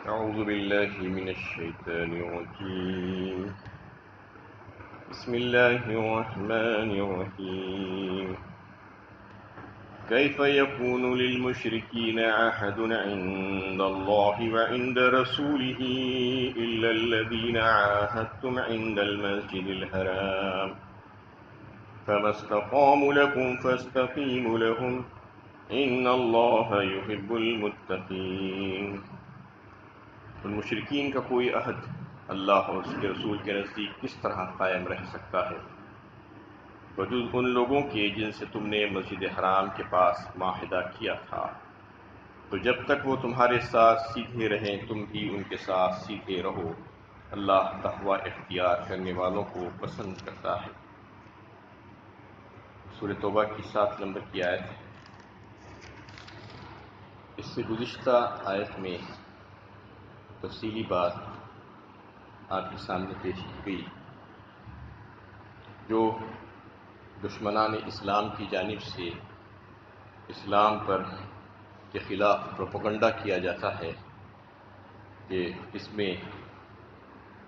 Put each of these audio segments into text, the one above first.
أعوذ بالله من الشيطان الرجيم. بسم الله الرحمن الرحيم. كيف يكون للمشركين عهد عند الله وعند رسوله إلا الذين عاهدتم عند المسجد الحرام فما استقاموا لكم فاستقيموا لهم إن الله يحب المتقين. ان مشرکین کا کوئی عہد اللہ اور اس کے رسول کے نزدیک کس طرح قائم رہ سکتا ہے بجز ان لوگوں کے جن سے تم نے مسجد حرام کے پاس معاہدہ کیا تھا، تو جب تک وہ تمہارے ساتھ سیدھے رہیں تم بھی ان کے ساتھ سیدھے رہو، اللہ تقوی اختیار کرنے والوں کو پسند کرتا ہے۔ سورہ توبہ کی 7 نمبر کی آیت ہے۔ اس سے گزشتہ آیت میں تفصیلی بات آپ کے سامنے پیش کی گئی، جو دشمنان اسلام کی جانب سے اسلام پر کے خلاف پروپیگنڈا کیا جاتا ہے کہ اس میں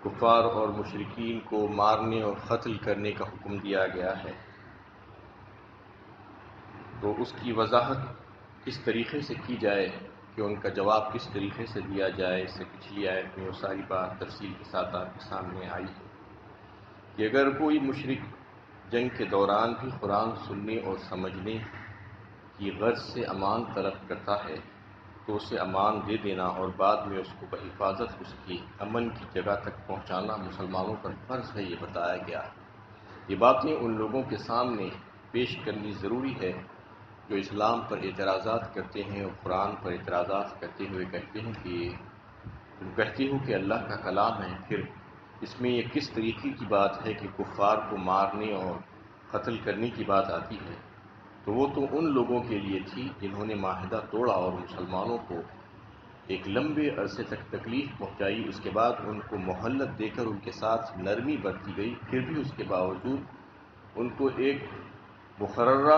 کفار اور مشرکین کو مارنے اور قتل کرنے کا حکم دیا گیا ہے، تو اس کی وضاحت کس طریقے سے کی جائے کہ ان کا جواب کس طریقے سے دیا جائے، اس سے پچھلی آیت میں وہ ساری بات تفصیل کے ساتھ آپ کے سامنے آئی ہے کہ اگر کوئی مشرک جنگ کے دوران بھی قرآن سننے اور سمجھنے کی غرض سے امان طلب کرتا ہے تو اسے امان دے دینا اور بعد میں اس کو بحفاظت اس کی امن کی جگہ تک پہنچانا مسلمانوں پر فرض ہے، یہ بتایا گیا ہے۔ یہ باتیں ان لوگوں کے سامنے پیش کرنی ضروری ہے جو اسلام پر اعتراضات کرتے ہیں اور قرآن پر اعتراضات کرتے ہوئے کہتے ہیں کہ تم کہتے ہو کہ اللہ کا کلام ہے، پھر اس میں یہ کس طریقے کی بات ہے کہ کفار کو مارنے اور قتل کرنے کی بات آتی ہے؟ تو وہ تو ان لوگوں کے لیے تھی جنہوں نے معاہدہ توڑا اور مسلمانوں کو ایک لمبے عرصے تک تکلیف پہنچائی، اس کے بعد ان کو مہلت دے کر ان کے ساتھ نرمی برتی گئی، پھر بھی اس کے باوجود ان کو ایک مقررہ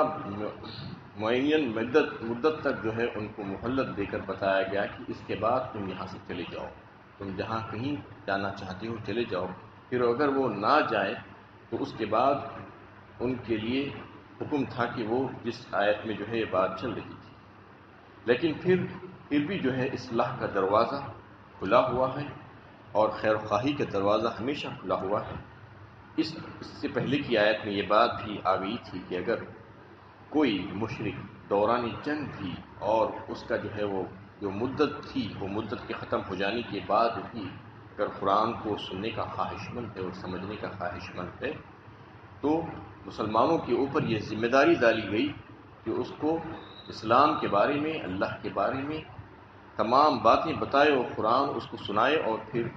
معین مدت تک جو ہے ان کو مہلت دے کر بتایا گیا کہ اس کے بعد تم یہاں سے چلے جاؤ، تم جہاں کہیں جانا چاہتے ہو چلے جاؤ۔ پھر اگر وہ نہ جائیں تو اس کے بعد ان کے لیے حکم تھا کہ وہ جس آیت میں جو ہے یہ بات چل رہی تھی، لیکن پھر بھی جو ہے اصلاح کا دروازہ کھلا ہوا ہے اور خیر خواہی کا دروازہ ہمیشہ کھلا ہوا ہے۔ اس سے پہلے کی آیت میں یہ بات بھی آ گئی تھی کہ اگر کوئی مشرک دوران جنگ بھی اور اس کا جو ہے وہ جو مدت تھی وہ مدت کے ختم ہو جانے کے بعد بھی اگر قرآن کو سننے کا خواہش مند ہے اور سمجھنے کا خواہش مند ہے تو مسلمانوں کے اوپر یہ ذمہ داری ڈالی گئی کہ اس کو اسلام کے بارے میں، اللہ کے بارے میں تمام باتیں بتائے اور قرآن اس کو سنائے، اور پھر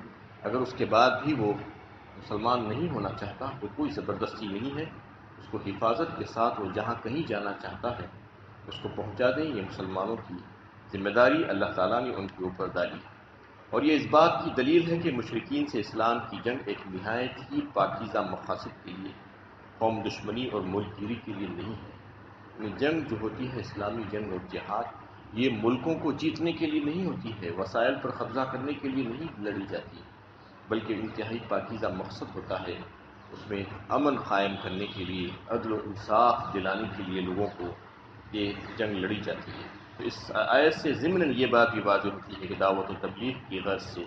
اگر اس کے بعد بھی وہ مسلمان نہیں ہونا چاہتا تو کوئی زبردستی نہیں ہے، اس کو حفاظت کے ساتھ وہ جہاں کہیں جانا چاہتا ہے اس کو پہنچا دیں۔ یہ مسلمانوں کی ذمہ داری اللہ تعالیٰ نے ان کے اوپر ڈالی، اور یہ اس بات کی دلیل ہے کہ مشرکین سے اسلام کی جنگ ایک نہایت ہی پاکیزہ مقاصد کے لیے، قوم دشمنی اور ملک گیری کے لیے نہیں ہے۔ جنگ جو ہوتی ہے اسلامی جنگ اور جہاد، یہ ملکوں کو جیتنے کے لیے نہیں ہوتی ہے، وسائل پر قبضہ کرنے کے لیے نہیں لڑی جاتی، بلکہ انتہائی پاکیزہ مقصد ہوتا ہے، اس میں امن قائم کرنے کے لیے، عدل و انصاف دلانے کے لیے لوگوں کو یہ جنگ لڑی جاتی ہے۔ تو اس آیت سے ضمن یہ بات بھی واضح ہوتی ہے کہ دعوت و تبلیغ کی غرض سے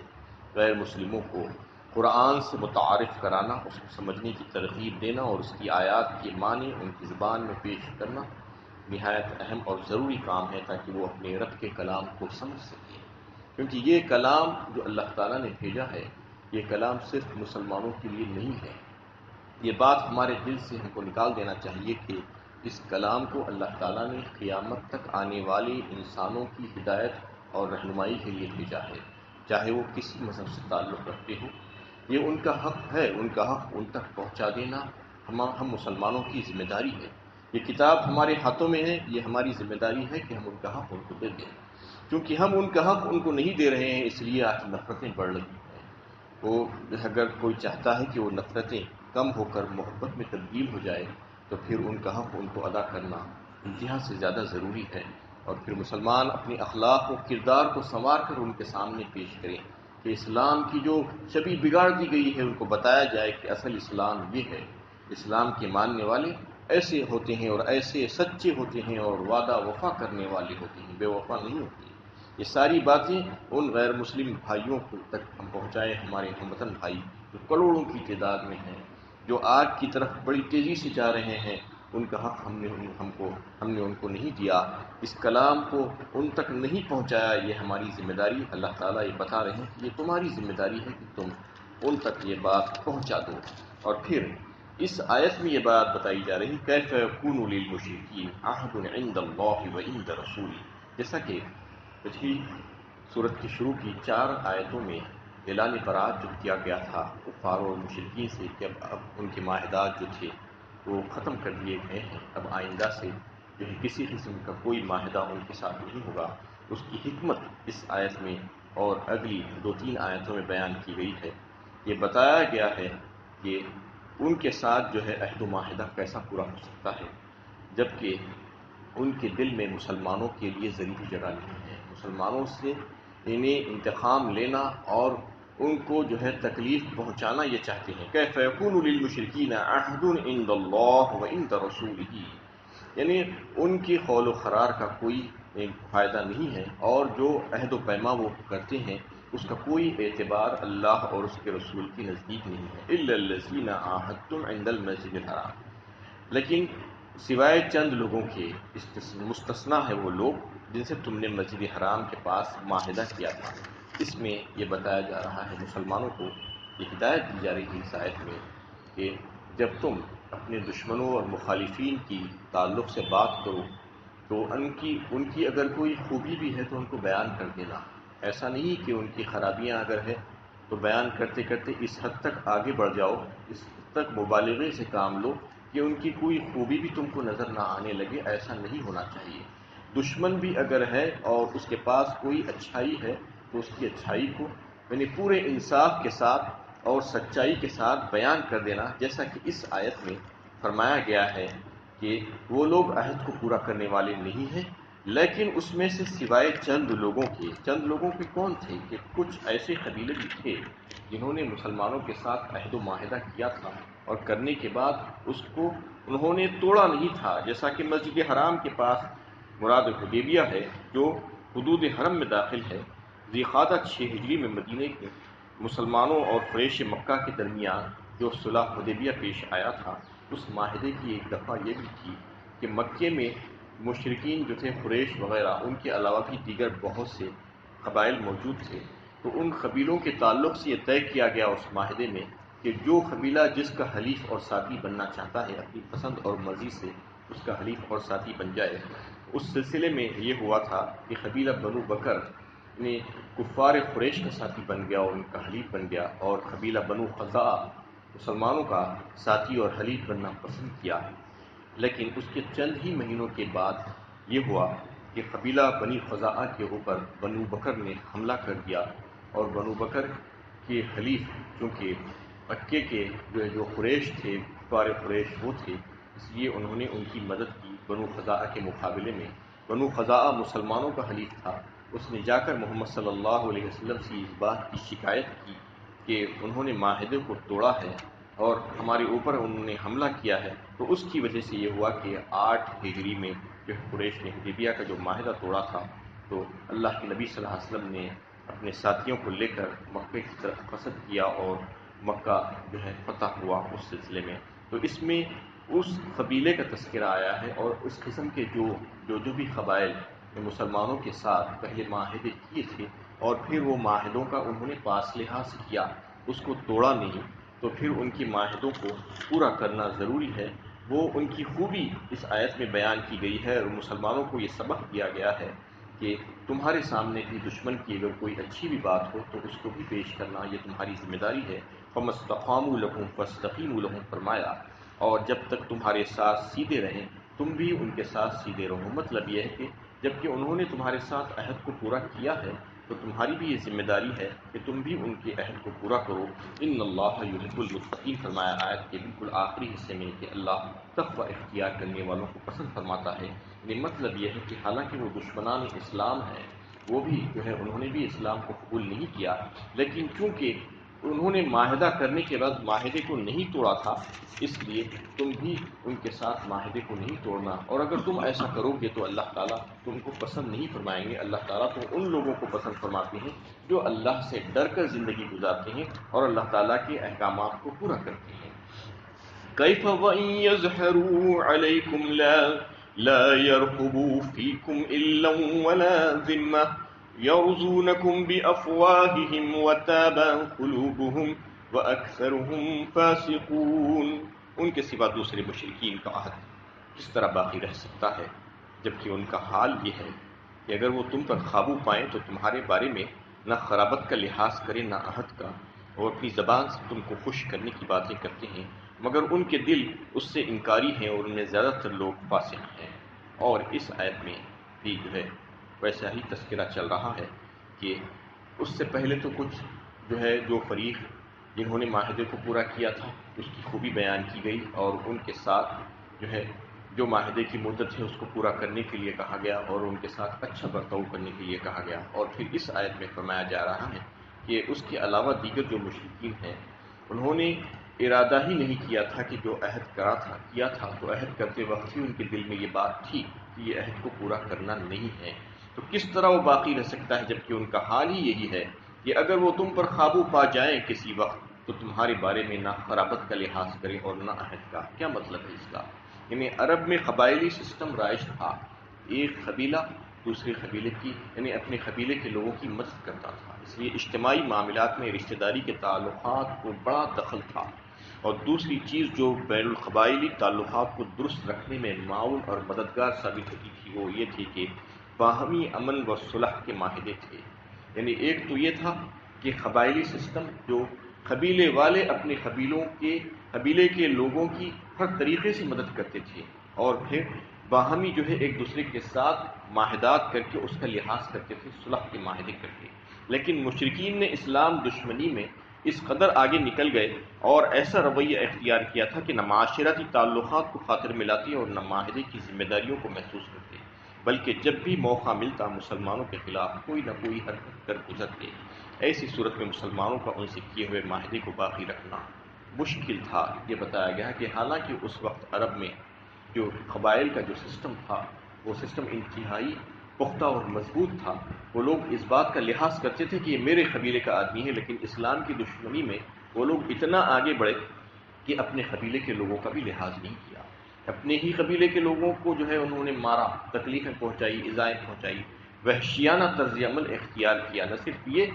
غیر مسلموں کو قرآن سے متعارف کرانا، اس کو سمجھنے کی ترغیب دینا اور اس کی آیات کے معنی ان کی زبان میں پیش کرنا نہایت اہم اور ضروری کام ہے تاکہ وہ اپنے رب کے کلام کو سمجھ سکیں، کیونکہ یہ کلام جو اللہ تعالیٰ نے بھیجا ہے یہ کلام صرف مسلمانوں کے لیے نہیں ہے۔ یہ بات ہمارے دل سے ہم کو نکال دینا چاہیے کہ اس کلام کو اللہ تعالیٰ نے قیامت تک آنے والے انسانوں کی ہدایت اور رہنمائی کے لیے بھیجا ہے، چاہے وہ کسی مذہب سے تعلق رکھتے ہوں۔ یہ ان کا حق ہے، ان کا حق ان تک پہنچا دینا ہم مسلمانوں کی ذمہ داری ہے۔ یہ کتاب ہمارے ہاتھوں میں ہے، یہ ہماری ذمہ داری ہے کہ ہم ان کا حق ان کو دے دیں، کیونکہ ہم ان کا حق ان کو نہیں دے رہے ہیں، اس لیے آج نفرتیں بڑھ رہی ہیں۔ وہ اگر کوئی چاہتا ہے کہ وہ نفرتیں کم ہو کر محبت میں تبدیل ہو جائے تو پھر ان کا حق ان کو ادا کرنا انتہا سے زیادہ ضروری ہے، اور پھر مسلمان اپنے اخلاق و کردار کو سنوار کر ان کے سامنے پیش کریں کہ اسلام کی جو شبیہ بگاڑ دی گئی ہے ان کو بتایا جائے کہ اصل اسلام یہ ہے، اسلام کے ماننے والے ایسے ہوتے ہیں اور ایسے سچے ہوتے ہیں اور وعدہ وفا کرنے والے ہوتے ہیں، بے وفا نہیں ہوتے۔ یہ ساری باتیں ان غیر مسلم بھائیوں کو تک ہم پہنچائیں، ہمارے ہموطن بھائی جو کروڑوں کی تعداد میں ہیں، جو آگ کی طرف بڑی تیزی سے جا رہے ہیں، ان کا حق ہم نے ان کو نہیں دیا، اس کلام کو ان تک نہیں پہنچایا، یہ ہماری ذمہ داری۔ اللہ تعالیٰ یہ بتا رہے ہیں کہ یہ تمہاری ذمہ داری ہے کہ تم ان تک یہ بات پہنچا دو۔ اور پھر اس آیت میں یہ بات بتائی جا رہی کیف یکون للمشرکین عہد عند اللہ وعند رسولہ، جیسا کہ پچھلی سورت کی شروع کی 4 آیتوں میں اعلان برات جو کیا گیا تھا کفار اور مشرکین سے کہ اب ان کے معاہدات جو تھے وہ ختم کر دیے گئے ہیں، اب آئندہ سے جو ہے کسی قسم کا کوئی معاہدہ ان کے ساتھ نہیں ہوگا، اس کی حکمت اس آیت میں اور اگلی 2-3 آیتوں میں بیان کی گئی ہے۔ یہ بتایا گیا ہے کہ ان کے ساتھ جو ہے عہد و معاہدہ کیسا پورا ہو سکتا ہے جبکہ ان کے دل میں مسلمانوں کے لیے ذریعہ جگہ نہیں ہے، مسلمانوں سے انہیں انتقام لینا اور ان کو جو ہے تکلیف پہنچانا یہ چاہتے ہیں۔ کیف یکون للمشرکین عہد عند اللہ وعند رسولہ، یعنی ان کی قول و قرار کا کوئی فائدہ نہیں ہے اور جو عہد و پیما وہ کرتے ہیں اس کا کوئی اعتبار اللہ اور اس کے رسول کے نزدیک نہیں ہے۔ الا الذین عاہدتم عند المسجد الحرام، لیکن سوائے چند لوگوں کے مستثنا ہے وہ لوگ جن سے تم نے مسجد حرام کے پاس معاہدہ کیا تھا۔ اس میں یہ بتایا جا رہا ہے مسلمانوں کو، یہ ہدایت دی جا رہی ہے اس آیت میں کہ جب تم اپنے دشمنوں اور مخالفین کی تعلق سے بات کرو تو ان کی اگر کوئی خوبی بھی ہے تو ان کو بیان کر دینا، ایسا نہیں کہ ان کی خرابیاں اگر ہے تو بیان کرتے کرتے اس حد تک آگے بڑھ جاؤ، اس حد تک مبالغے سے کام لو کہ ان کی کوئی خوبی بھی تم کو نظر نہ آنے لگے، ایسا نہیں ہونا چاہیے۔ دشمن بھی اگر ہے اور اس کے پاس کوئی اچھائی ہے تو اس کی اچھائی کو یعنی پورے انصاف کے ساتھ اور سچائی کے ساتھ بیان کر دینا، جیسا کہ اس آیت میں فرمایا گیا ہے کہ وہ لوگ عہد کو پورا کرنے والے نہیں ہیں، لیکن اس میں سے سوائے چند لوگوں کے کون تھے کہ کچھ ایسے قبیلے بھی تھے جنہوں نے مسلمانوں کے ساتھ عہد و معاہدہ کیا تھا اور کرنے کے بعد اس کو انہوں نے توڑا نہیں تھا، جیسا کہ مسجد حرام کے پاس مراد حدیبیہ ہے جو حدود حرم میں داخل ہے۔ ذی قعدہ 6 ہجری میں مدینے کے مسلمانوں اور قریش مکہ کے درمیان جو صلح حدیبیہ پیش آیا تھا، اس معاہدے کی ایک دفعہ یہ بھی تھی کہ مکے میں مشرکین جو تھے قریش وغیرہ، ان کے علاوہ بھی دیگر بہت سے قبائل موجود تھے، تو ان قبیلوں کے تعلق سے یہ طے کیا گیا اس معاہدے میں کہ جو قبیلہ جس کا حلیف اور ساتھی بننا چاہتا ہے اپنی پسند اور مرضی سے اس کا حلیف اور ساتھی بن جائے۔ اس سلسلے میں یہ ہوا تھا کہ قبیلہ بنو بکر نے کفار قریش کا ساتھی بن گیا اور ان کا حلیف بن گیا، اور قبیلہ بنو خزاعہ مسلمانوں کا ساتھی اور حلیف بننا پسند کیا۔ لیکن اس کے چند ہی مہینوں کے بعد یہ ہوا کہ قبیلہ بنی خزاعہ کے اوپر بنو بکر نے حملہ کر دیا، اور بنو بکر کے حلیف چونکہ مکے کے جو قریش تھے، کفار قریش وہ تھے، اس لیے انہوں نے ان کی مدد کی بنو خزاعہ کے مقابلے میں۔ بنو خزاعہ مسلمانوں کا حلیف تھا، اس نے جا کر محمد صلی اللہ علیہ وسلم سے اس بات کی شکایت کی کہ انہوں نے معاہدے کو توڑا ہے اور ہمارے اوپر انہوں نے حملہ کیا ہے، تو اس کی وجہ سے یہ ہوا کہ 8 ہجری میں جو قریش نے حدیبیہ کا جو معاہدہ توڑا تھا، تو اللہ کے نبی صلی اللہ علیہ وسلم نے اپنے ساتھیوں کو لے کر مکے کی طرف قصد کیا اور مکہ جو ہے فتح ہوا اس سلسلے میں۔ تو اس میں اس قبیلے کا تذکرہ آیا ہے اور اس قسم کے جو بھی قبائل مسلمانوں کے ساتھ پہلے معاہدے کیے تھے اور پھر وہ معاہدوں کا انہوں نے پاس لحاظ کیا، اس کو توڑا نہیں، تو پھر ان کی معاہدوں کو پورا کرنا ضروری ہے۔ وہ ان کی خوبی اس آیت میں بیان کی گئی ہے اور مسلمانوں کو یہ سبق دیا گیا ہے کہ تمہارے سامنے بھی دشمن کی اگر کوئی اچھی بھی بات ہو تو اس کو بھی پیش کرنا یہ تمہاری ذمہ داری ہے۔ فَمَا اسْتَقَامُوا لَكُمْ فَاسْتَقِيمُوا لَهُمْ فرمایا، اور جب تک تمہارے ساتھ سیدھے رہیں تم بھی ان کے ساتھ سیدھے رہو۔ مطلب یہ ہے کہ جب کہ انہوں نے تمہارے ساتھ عہد کو پورا کیا ہے تو تمہاری بھی یہ ذمہ داری ہے کہ تم بھی ان کے عہد کو پورا کرو۔ ان اللہ یحب المتقین فرمایا آیت کے بالکل آخری حصے میں کہ اللہ تقوی اختیار کرنے والوں کو پسند فرماتا ہے۔ یعنی مطلب یہ ہے کہ حالانکہ وہ دشمنان اسلام ہیں، وہ بھی جو ہے انہوں نے بھی اسلام کو قبول نہیں کیا، لیکن چونکہ انہوں نے معاہدہ کرنے کے بعد معاہدے کو نہیں توڑا تھا، اس لیے تم بھی ان کے ساتھ معاہدے کو نہیں توڑنا، اور اگر تم ایسا کرو گے تو اللہ تعالیٰ تم کو پسند نہیں فرمائیں گے۔ اللہ تعالیٰ تو ان لوگوں کو پسند فرماتے ہیں جو اللہ سے ڈر کر زندگی گزارتے ہیں اور اللہ تعالیٰ کے احکامات کو پورا کرتے ہیں۔ کیف وَإِن يَظْهَرُوا عَلَيْكُمْ لا يَرْقُبُوا فِيكُمْ إِلًّا وَلَا ذِمَّةً يَرْضُونَكُمْ بِأَفْوَاهِهِمْ وَتَابَ قُلُوبُهُمْ وَأَكْثَرُهُمْ فَاسِقُونَ۔ ان کے سوا دوسرے مشرکین کا عہد کس طرح باقی رہ سکتا ہے، جبکہ ان کا حال یہ ہے کہ اگر وہ تم پر قابو پائیں تو تمہارے بارے میں نہ خرابت کا لحاظ کریں نہ عہد کا، اور اپنی زبان سے تم کو خوش کرنے کی باتیں کرتے ہیں، مگر ان کے دل اس سے انکاری ہیں اور ان میں زیادہ تر لوگ فاسق ہیں۔ اور اس آیت میں بھی جو ہے ویسا ہی تذکرہ چل رہا ہے کہ اس سے پہلے تو کچھ جو فریق جنہوں نے معاہدے کو پورا کیا تھا اس کی خوبی بیان کی گئی، اور ان کے ساتھ جو معاہدے کی مدت ہے اس کو پورا کرنے کے لیے کہا گیا اور ان کے ساتھ اچھا برتاؤ کرنے کے لیے کہا گیا۔ اور پھر اس آیت میں فرمایا جا رہا ہے کہ اس کے علاوہ دیگر جو مشرکین ہیں انہوں نے ارادہ ہی نہیں کیا تھا کہ جو عہد کیا تھا تو عہد کرتے وقت ہی ان کے دل میں یہ بات تھی کہ یہ عہد کو پورا کرنا نہیں ہے، تو کس طرح وہ باقی رہ سکتا ہے جبکہ ان کا حال ہی یہی ہے کہ اگر وہ تم پر قابو پا جائیں کسی وقت تو تمہارے بارے میں نہ خرابت کا لحاظ کریں اور نہ عہد کا۔ کیا مطلب ہے اس کا؟ یعنی عرب میں قبائلی سسٹم رائج تھا، ایک قبیلہ دوسرے قبیلے کی اپنے قبیلے کے لوگوں کی مدد کرتا تھا، اس لیے اجتماعی معاملات میں رشتہ داری کے تعلقات کو بڑا دخل تھا۔ اور دوسری چیز جو بین القبائلی تعلقات کو درست رکھنے میں معاون اور مددگار ثابت ہوتی تھی وہ یہ تھی کہ باہمی امن و صلح کے معاہدے تھے۔ یعنی ایک تو یہ تھا کہ قبائلی سسٹم جو قبیلے والے اپنے قبیلے کے لوگوں کی ہر طریقے سے مدد کرتے تھے، اور پھر باہمی ایک دوسرے کے ساتھ معاہدات کر کے اس کا لحاظ کرتے تھے، صلح کے معاہدے کر کے۔ لیکن مشرکین نے اسلام دشمنی میں اس قدر آگے نکل گئے اور ایسا رویہ اختیار کیا تھا کہ نہ معاشرتی تعلقات کو خاطر میں لاتے اور نہ معاہدے کی ذمہ داریوں کو محسوس کرتے، بلکہ جب بھی موقع ملتا مسلمانوں کے خلاف کوئی نہ کوئی حرکت کر گزرتے۔ ایسی صورت میں مسلمانوں کا ان سے کیے ہوئے معاہدے کو باقی رکھنا مشکل تھا۔ یہ بتایا گیا کہ حالانکہ اس وقت عرب میں جو قبائل کا جو سسٹم تھا وہ سسٹم انتہائی پختہ اور مضبوط تھا، وہ لوگ اس بات کا لحاظ کرتے تھے کہ یہ میرے قبیلے کا آدمی ہے، لیکن اسلام کی دشمنی میں وہ لوگ اتنا آگے بڑھے کہ اپنے قبیلے کے لوگوں کا بھی لحاظ نہیں کیا، اپنے ہی قبیلے کے لوگوں کو انہوں نے مارا، تکلیفیں پہنچائی، ایذائیں پہنچائی، وحشیانہ طرز عمل اختیار کیا۔ نہ صرف یہ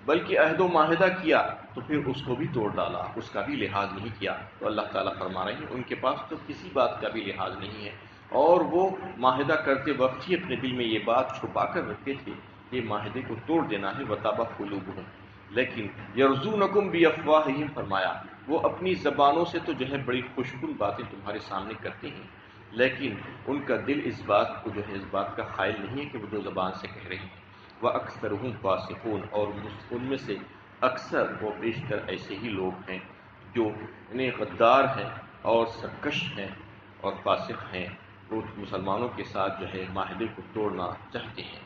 بلکہ عہد و معاہدہ کیا تو پھر اس کو بھی توڑ ڈالا، اس کا بھی لحاظ نہیں کیا۔ تو اللہ تعالیٰ فرما رہے ہیں ان کے پاس تو کسی بات کا بھی لحاظ نہیں ہے، اور وہ معاہدہ کرتے وقت ہی اپنے دل میں یہ بات چھپا کر رکھتے تھے کہ معاہدے کو توڑ دینا ہے، وَتَابَ قُلُوبُهُمْ۔ لیکن یرزونکم بافواہہم فرمایا وہ اپنی زبانوں سے تو بڑی خوشگل باتیں تمہارے سامنے کرتے ہیں، لیکن ان کا دل اس بات کو اس بات کا قائل نہیں ہے کہ وہ جو زبان سے کہہ رہے ہیں۔ وَأَكْثَرُهُمْ فَاسِقُونَ، اور ان میں سے اکثر و بیشتر ایسے ہی لوگ ہیں جو غدار ہیں اور سرکش ہیں اور فاسق ہیں، وہ مسلمانوں کے ساتھ معاہدے کو توڑنا چاہتے ہیں۔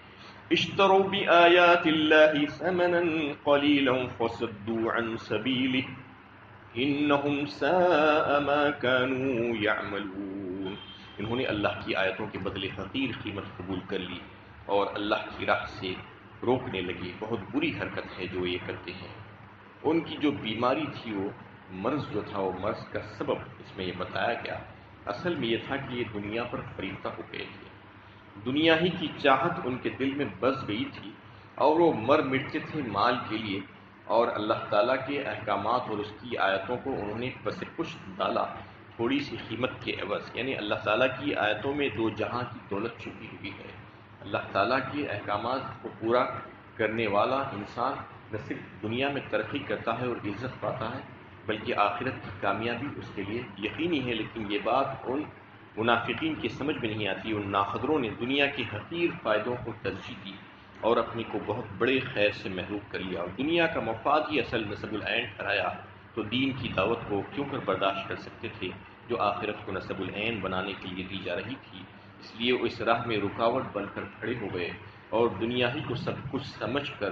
اشتروا بآیات اللہ ثمنا قلیلا فصدوا عن سبیلہ انہم ساء ما كانوا یعملون۔ انہوں نے اللہ کی آیتوں کے بدلے حقیر قیمت قبول کر لی اور اللہ کی راہ سے روکنے لگے، بہت بری حرکت ہے جو یہ کرتے ہیں۔ ان کی جو بیماری تھی وہ مرض جو تھا، وہ مرض کا سبب اس میں یہ بتایا گیا، اصل میں یہ تھا کہ یہ دنیا پر فریفتہ ہو گئے تھے، دنیا ہی کی چاہت ان کے دل میں بس گئی تھی اور وہ مر مٹتے تھے مال کے لیے، اور اللہ تعالیٰ کے احکامات اور اس کی آیتوں کو انہوں نے پس پشت ڈالا تھوڑی سی قیمت کے عوض۔ یعنی اللہ تعالیٰ کی آیتوں میں دو جہاں کی دولت چھپی ہوئی ہے۔ اللہ تعالیٰ کے احکامات کو پورا کرنے والا انسان نہ صرف دنیا میں ترقی کرتا ہے اور عزت پاتا ہے بلکہ آخرت کی کامیابی اس کے لیے یقینی ہے، لیکن یہ بات ان منافقین کی سمجھ میں نہیں آتی۔ ان ناقدروں نے دنیا کے حقیر فائدوں کو ترجیح دی اور اپنے کو بہت بڑے خیر سے محروم کر لیا اور دنیا کا مفاد ہی اصل نصب العین ٹھہرایا، تو دین کی دعوت کو کیوں کر برداشت کر سکتے تھے جو آخرت کو نصب العین بنانے کے لیے دی جا رہی تھی۔ اس لیے وہ اس راہ میں رکاوٹ بن کر کھڑے ہو گئے اور دنیا ہی کو سب کچھ سمجھ کر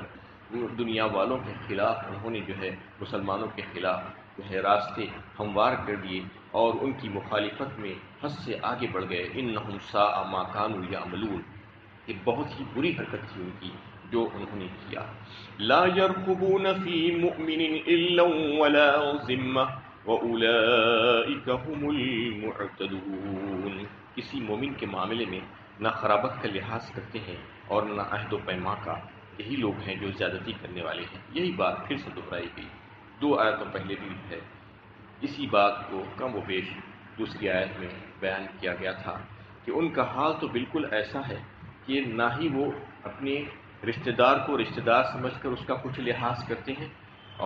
دنیا والوں کے خلاف انہوں نے جو ہے مسلمانوں کے خلاف جو ہے راستے ہموار کر دیے اور ان کی مخالفت میں حد سے آگے بڑھ گئے۔ انہم ساء ما کانوا یعملون، یہ بہت ہی بری حرکت تھی ان کی جو انہوں نے کیا۔ لا يرقبون فی مؤمن الا ولا ذمہ واولئک هم المعتدون، کسی مومن کے معاملے میں نہ خرابت کا لحاظ کرتے ہیں اور نہ عہد و پیما کا، یہی لوگ ہیں جو زیادتی کرنے والے ہیں۔ یہی بات پھر سے دہرائی گئی، 2 آیتوں پہلے بھی ہے، اسی بات کو کم و بیش دوسری آیت میں بیان کیا گیا تھا کہ ان کا حال تو بالکل ایسا ہے کہ نہ ہی وہ اپنے رشتہ دار کو رشتہ دار سمجھ کر اس کا کچھ لحاظ کرتے ہیں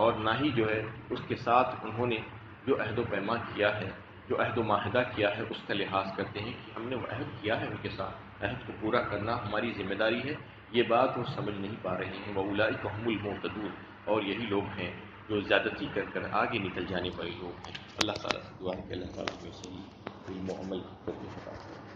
اور نہ ہی جو ہے اس کے ساتھ انہوں نے جو عہد و پیما کیا ہے، جو عہد و معاہدہ کیا ہے، اس کا لحاظ کرتے ہیں کہ ہم نے وہ عہد کیا ہے ان کے ساتھ، عہد کو پورا کرنا ہماری ذمہ داری ہے۔ یہ بات وہ سمجھ نہیں پا رہے ہیں۔ وَأُولَٰئِکَ هُمُ الْمُعْتَدُونَ، اور یہی لوگ ہیں جو زیادتی کر آگے نکل جانے والے لوگ ہیں۔ اللہ تعالیٰ سے دعا ہے کہ اللہ تعالیٰ ہمیں صحیح علم و عمل کرتے ہیں۔